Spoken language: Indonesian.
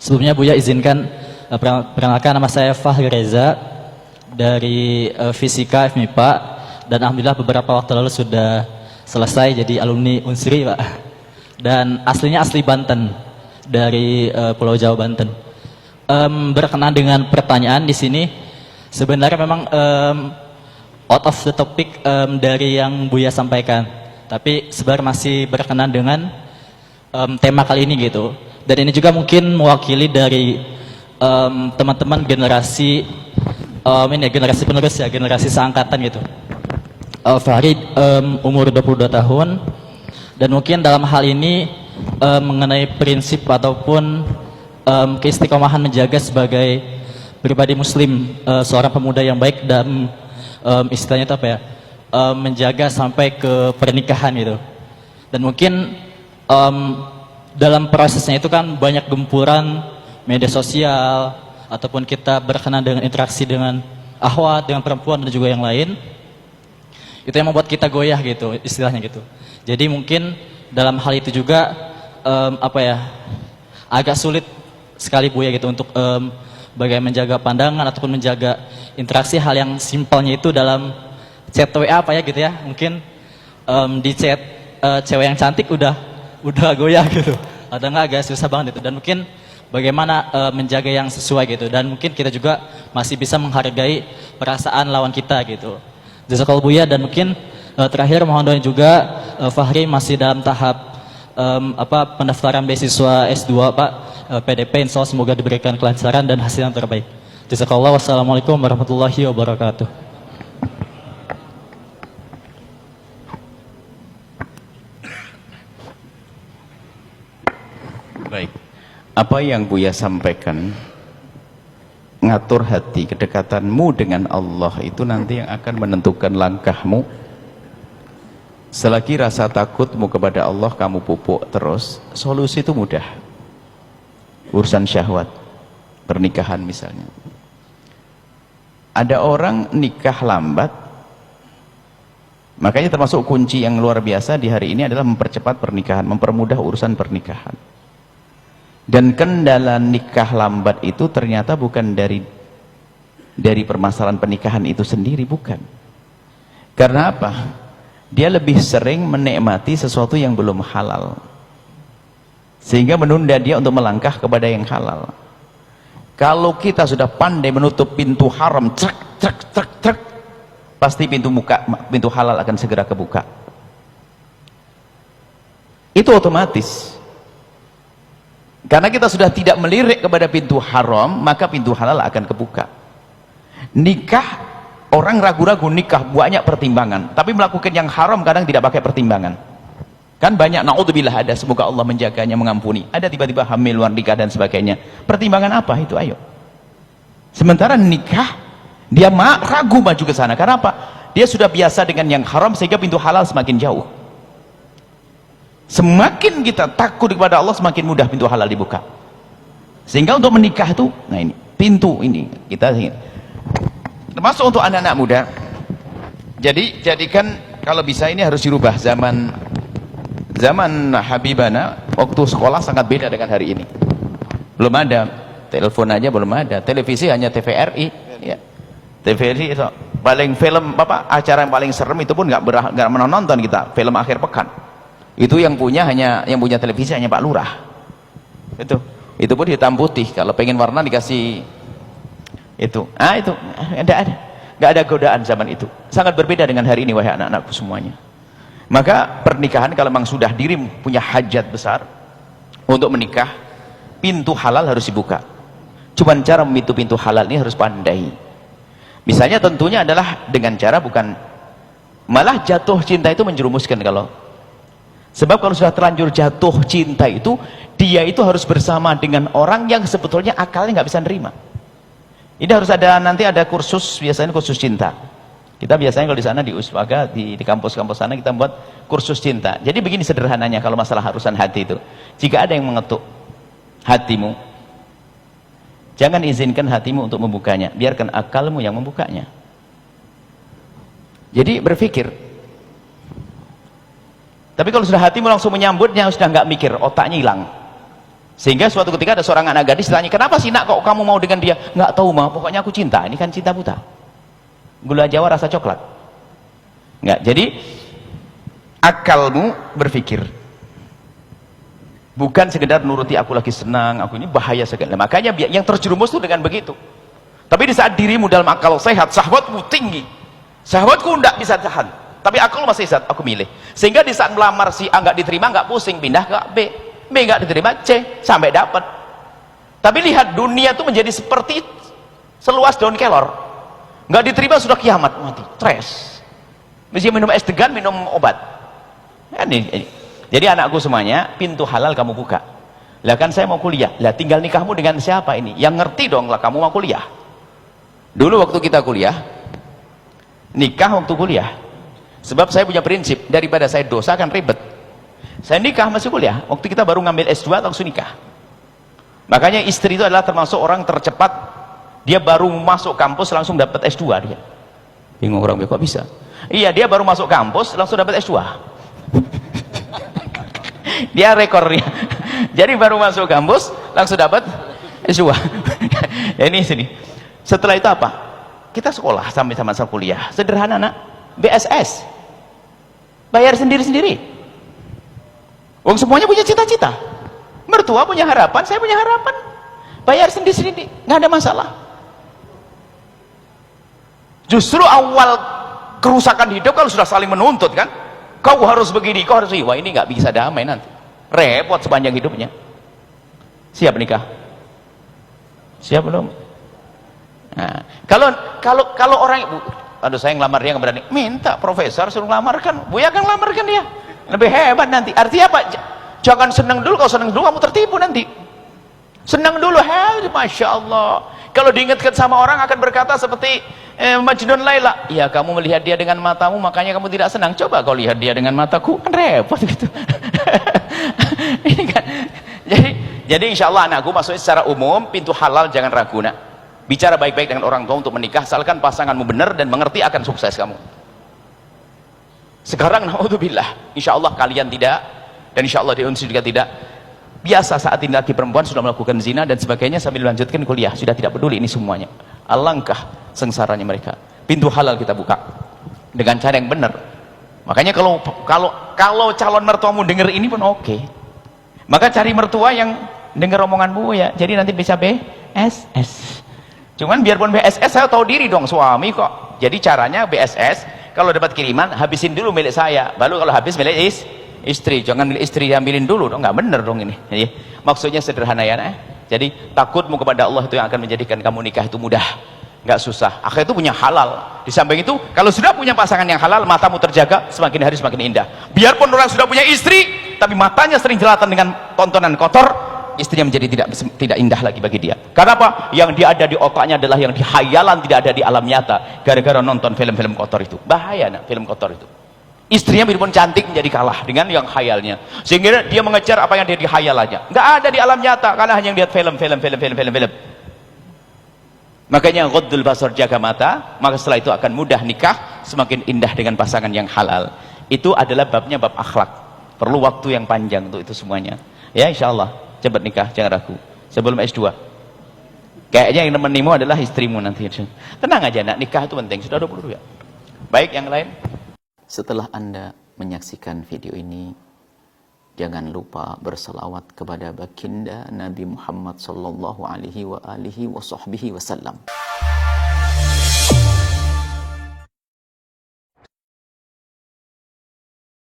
Sebelumnya Buya izinkan perkenalkan, nama saya Fahri Reza dari Fisika FMIPA, dan alhamdulillah beberapa waktu lalu sudah selesai jadi alumni Unsri, Pak. Dan aslinya asli Banten, dari Pulau Jawa, Banten. Berkenaan dengan pertanyaan di sini, sebenarnya memang out of the topic dari yang Buya sampaikan, tapi sebenarnya masih berkenaan dengan tema kali ini gitu. Dan ini juga mungkin mewakili dari teman-teman generasi ini ya, generasi penerus ya, generasi seangkatan gitu. Farid umur 22 tahun, dan mungkin dalam hal ini mengenai prinsip ataupun keistiqomahan menjaga sebagai pribadi muslim, seorang pemuda yang baik dan istilahnya itu apa ya, menjaga sampai ke pernikahan gitu. Dan mungkin dalam prosesnya itu kan banyak gempuran media sosial, ataupun kita berkenaan dengan interaksi dengan akhwat, dengan perempuan dan juga yang lain. Itu yang membuat kita goyah gitu, istilahnya gitu. Jadi mungkin dalam hal itu juga apa ya, agak sulit sekali Buya gitu untuk bagaimana menjaga pandangan ataupun menjaga interaksi. Hal yang simpelnya itu dalam chat WA apa ya gitu ya, mungkin di chat cewek yang cantik udah goyah gitu, ada nggak agak susah banget itu. Dan mungkin bagaimana menjaga yang sesuai gitu, dan mungkin kita juga masih bisa menghargai perasaan lawan kita gitu. Jazakallahu Buya. Dan mungkin terakhir mohon doa juga, Fahri masih dalam tahap pendaftaran beasiswa S2 Pak, PDP, insya Allah semoga diberikan kelancaran dan hasil yang terbaik. Jazakallah. Wassalamualaikum warahmatullahi wabarakatuh. Baik, apa yang Buya sampaikan, ngatur hati, kedekatanmu dengan Allah itu nanti yang akan menentukan langkahmu. Selagi rasa takutmu kepada Allah kamu pupuk terus, solusi itu mudah. Urusan syahwat, pernikahan misalnya. Ada orang nikah lambat, makanya termasuk kunci yang luar biasa di hari ini adalah mempercepat pernikahan, mempermudah urusan pernikahan. Dan kendala nikah lambat itu ternyata bukan dari permasalahan pernikahan itu sendiri, bukan. Karena apa? Dia lebih sering menikmati sesuatu yang belum halal, sehingga menunda dia untuk melangkah kepada yang halal. Kalau kita sudah pandai menutup pintu haram, trek, pasti pintu halal akan segera kebuka. Itu otomatis. Karena kita sudah tidak melirik kepada pintu haram, maka pintu halal akan kebuka. Nikah, orang ragu-ragu nikah, banyak pertimbangan, tapi melakukan yang haram kadang tidak pakai pertimbangan. Kan banyak, naudzubillah, ada, semoga Allah menjaganya, mengampuni. Ada tiba-tiba hamil, luar nikah dan sebagainya. Pertimbangan apa itu? Ayo. Sementara nikah, dia ragu maju ke sana. Karena apa? Dia sudah biasa dengan yang haram, sehingga pintu halal semakin jauh. Semakin kita takut kepada Allah, semakin mudah pintu halal dibuka. Sehingga untuk menikah itu, nah ini pintu ini kita termasuk untuk anak-anak muda. Jadi jadikan, kalau bisa ini harus dirubah. Zaman Habibana waktu sekolah sangat beda dengan hari ini. Belum ada telepon, aja belum ada televisi, hanya TVRI ya. TVRI itu paling film acara yang paling serem itu pun nggak menonton kita, film akhir pekan. Itu yang punya televisi hanya Pak Lurah. Itu pun hitam putih. Kalau pengen warna dikasih itu. Itu nggak ada godaan zaman itu. Sangat berbeda dengan hari ini, wahai anak-anakku semuanya. Maka pernikahan, kalau memang sudah diri punya hajat besar untuk menikah, pintu halal harus dibuka. Cuman cara memintu pintu halal ini harus pandai. Misalnya tentunya adalah dengan cara bukan malah jatuh cinta itu menjerumuskan. Sebab kalau sudah terlanjur jatuh cinta itu, dia itu harus bersama dengan orang yang sebetulnya akalnya nggak bisa nerima. Ini harus nanti ada kursus, biasanya kursus cinta. Kita biasanya kalau di sana di Uswaga, di kampus-kampus sana kita buat kursus cinta. Jadi begini sederhananya kalau masalah urusan hati itu. Jika ada yang mengetuk hatimu, jangan izinkan hatimu untuk membukanya, biarkan akalmu yang membukanya. Jadi berpikir. Tapi kalau sudah hatimu langsung menyambutnya, sudah nggak mikir, otaknya hilang. Sehingga suatu ketika ada seorang anak gadis tanya, kenapa sih nak kok kamu mau dengan dia? Nggak tahu mah, pokoknya aku cinta. Ini kan cinta buta, gula Jawa rasa coklat. Nggak, jadi akalmu berpikir, bukan sekedar nuruti aku lagi senang, aku ini bahaya sekali. Makanya yang terjerumus itu dengan begitu. Tapi di saat dirimu dalam akal sehat, syahwatmu tinggi, syahwatku tidak bisa tahan, tapi akal masih sehat, aku milih. Sehingga di saat melamar si A nggak diterima, nggak pusing, pindah ke B, B nggak diterima, C, sampai dapat. Tapi lihat, dunia itu menjadi seperti seluas daun kelor. Nggak diterima sudah kiamat, mati, stres. Mesti minum es degan, minum obat. Ini. Jadi anakku semuanya, pintu halal kamu buka. Lah kan saya mau kuliah, lah tinggal nikahmu dengan siapa ini? Yang ngerti dong lah kamu mau kuliah. Dulu waktu kita kuliah, nikah waktu kuliah. Sebab saya punya prinsip, daripada saya dosa kan ribet. Saya nikah masih kuliah, waktu kita baru ngambil S2 langsung nikah. Makanya istri itu adalah termasuk orang tercepat, dia baru masuk kampus langsung dapat S2 dia. Bingung orang, kok bisa? Iya, dia baru masuk kampus langsung dapat S2. Dia rekornya. Jadi baru masuk kampus langsung dapat S2. Ya ini sini. Setelah itu apa? Kita sekolah sampai sama-sama kuliah. Sederhana nak, BSS. Bayar sendiri-sendiri. Wong semuanya punya cita-cita, mertua punya harapan, saya punya harapan, bayar sendiri-sendiri, nggak ada masalah. Justru awal kerusakan hidup kalau sudah saling menuntut kan, kau harus begini, kau harus ini, wah ini nggak bisa damai nanti, repot sepanjang hidupnya. Siap nikah? Siap belum? Nah, kalau orang, aduh saya ngelamar dia nggak berani, minta profesor suruh ngelamarkan, Buya akan ngelamarkan dia. Lebih hebat nanti. Artinya apa? Jangan senang dulu, kalau senang dulu kamu tertipu nanti. Senang dulu, Masya Allah. Kalau diingatkan sama orang akan berkata seperti Majnun Laila, ya kamu melihat dia dengan matamu makanya kamu tidak senang. Coba kau lihat dia dengan mataku, kan repot gitu. Ini kan. Jadi insya Allah anakku, maksudnya secara umum pintu halal jangan ragu nak. Bicara baik-baik dengan orang tua untuk menikah, asalkan pasanganmu benar dan mengerti akan sukses kamu. Sekarang naudzubillah, insya Allah kalian tidak, dan insya Allah di Unsi juga tidak. Biasa saat ini laki perempuan sudah melakukan zina dan sebagainya sambil melanjutkan kuliah, sudah tidak peduli ini semuanya. Alangkah sengsaranya mereka. Pintu halal kita buka dengan cara yang benar. Makanya kalau calon mertuamu dengar ini pun oke. Maka cari mertua yang dengar omonganmu ya. Jadi nanti bisa BSS. Cuman biarpun BSS saya tahu diri dong suami kok. Jadi caranya BSS. Kalau dapat kiriman, habisin dulu milik saya. Baru kalau habis milik istri. Jangan milik istri diambilin dulu dong. Nggak bener dong ini. Jadi, maksudnya sederhana ya. Jadi takutmu kepada Allah itu yang akan menjadikan kamu nikah itu mudah. Nggak susah. Akhirnya itu punya halal. Di samping itu, kalau sudah punya pasangan yang halal, matamu terjaga, semakin hari semakin indah. Biarpun orang sudah punya istri, tapi matanya sering jelatan dengan tontonan kotor, istrinya menjadi tidak indah lagi bagi dia. Karena apa? Yang dia ada di otaknya adalah yang di hayalan, tidak ada di alam nyata, gara-gara nonton film-film kotor itu. Bahaya nak film kotor itu. Istrinya biarpun cantik menjadi kalah dengan yang hayalnya, sehingga dia mengejar apa yang dia di hayalannya, nggak ada di alam nyata karena hanya yang lihat film. Makanya ghaddul basar, jaga mata, maka setelah itu akan mudah nikah, semakin indah dengan pasangan yang halal. Itu adalah babnya bab akhlak, perlu waktu yang panjang untuk itu semuanya ya. Insyaallah cepat nikah, jangan ragu sebelum S2. Kayaknya yang nemenimu adalah istrimu nanti. Tenang aja nak, nikah itu penting, sudah 22 ya. Baik, yang lain. Setelah Anda menyaksikan video ini, jangan lupa berselawat kepada baginda Nabi Muhammad sallallahu alaihi wa alihi wasallam.